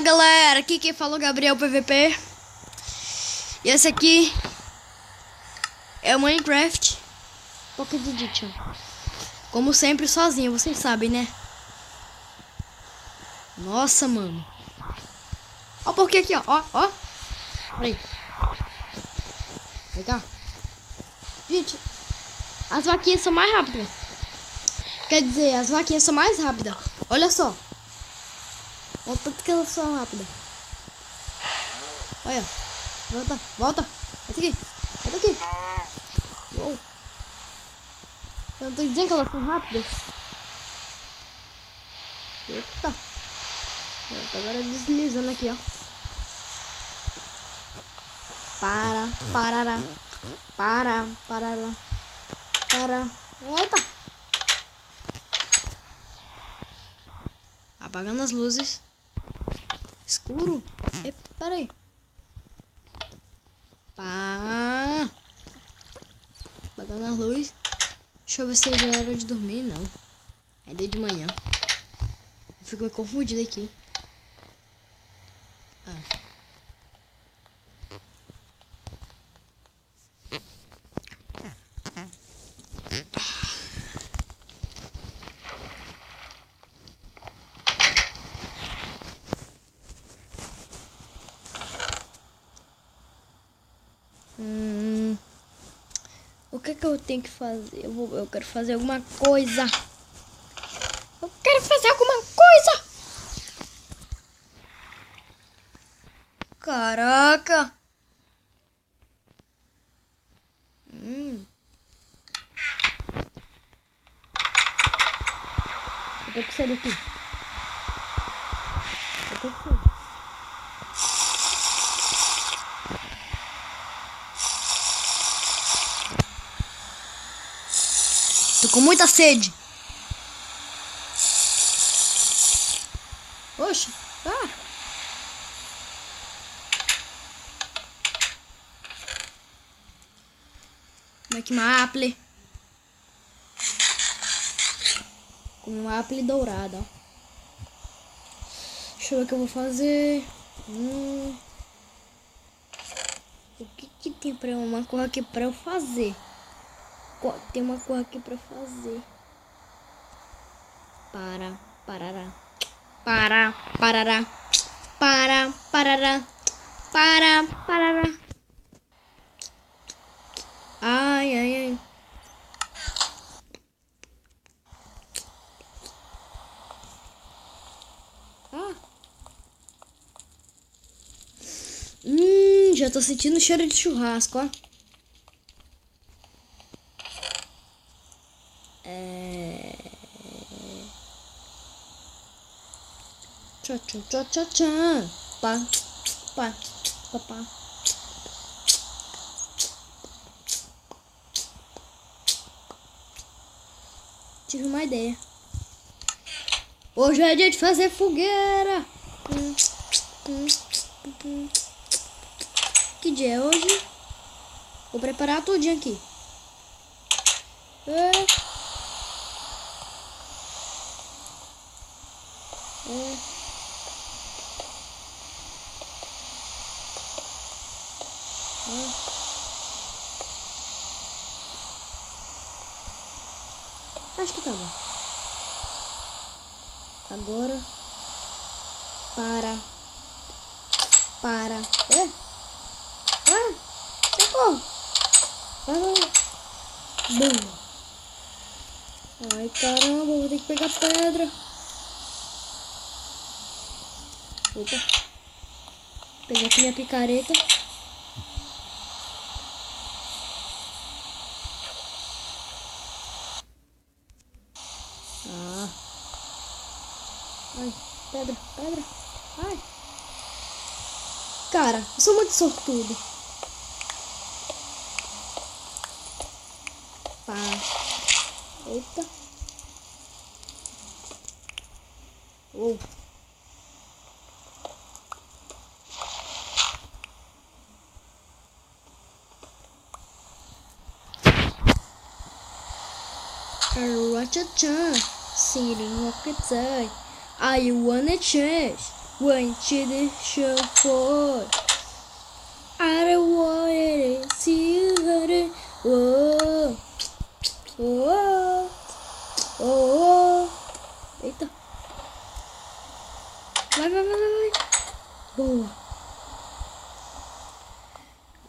Fala galera, aqui quem falou é Gabriel PVP. E esse aqui é o Minecraft Pocket Edition. Como sempre sozinho, vocês sabem, né? Nossa, mano. Ó o porquê aqui, ó. Olha aí. Vem cá. Gente, as vaquinhas são mais rápidas. Quer dizer, as vaquinhas são mais rápidas. Olha só. Olha o tanto que elas são rápidas. Olha. Volta. Volta aqui. Volta aqui. Uou. Eu não tô dizendo que elas são rápidas. Eita. Agora deslizando aqui, ó. Para. Eita. Apagando as luzes. Escuro. Pera aí. Apagando as luzes. Deixa eu ver se já era de dormir. Não. É dia de manhã. Eu fico meio confundido aqui. O que eu tenho que fazer? Eu quero fazer alguma coisa. Caraca. Eu tenho que sair daqui. Tô com muita sede. Oxe, Como uma apple. Com uma apple dourada, ó. Deixa eu ver o que eu vou fazer. O que tem pra uma cor aqui pra eu fazer? Tem uma cor aqui pra fazer. Parará. Ai. Já tô sentindo o cheiro de churrasco, ó. Tchá. Pá. Tive uma ideia. Hoje é dia de fazer fogueira. Que dia é hoje? Vou preparar tudinho aqui. Acho que tá bom. Agora. Para. Socorro. Bum. Ai, caramba, vou ter que pegar pedra. Opa. Pegar aqui minha picareta. Ai, pedra. Ai. Cara, eu sou muito sortudo. Eita. Uou. Tchan. Sitting rocket side. I wanna change. went to the show for. I don't want it, see you hurt. Oh, oh, oh, oh. Eita. Vai. Boa.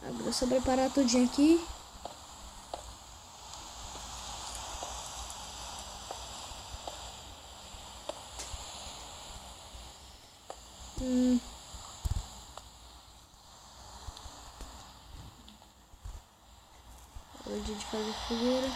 Agora é só preparar tudinho aqui. Hora de fazer fogueira.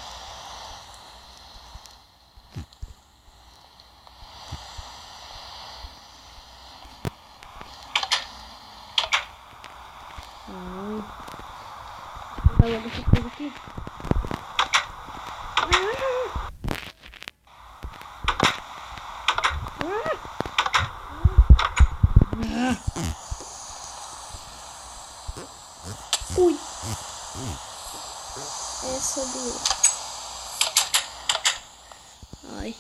Vou dar logo essa coisa aqui. Ui. Essa doeu. Ai.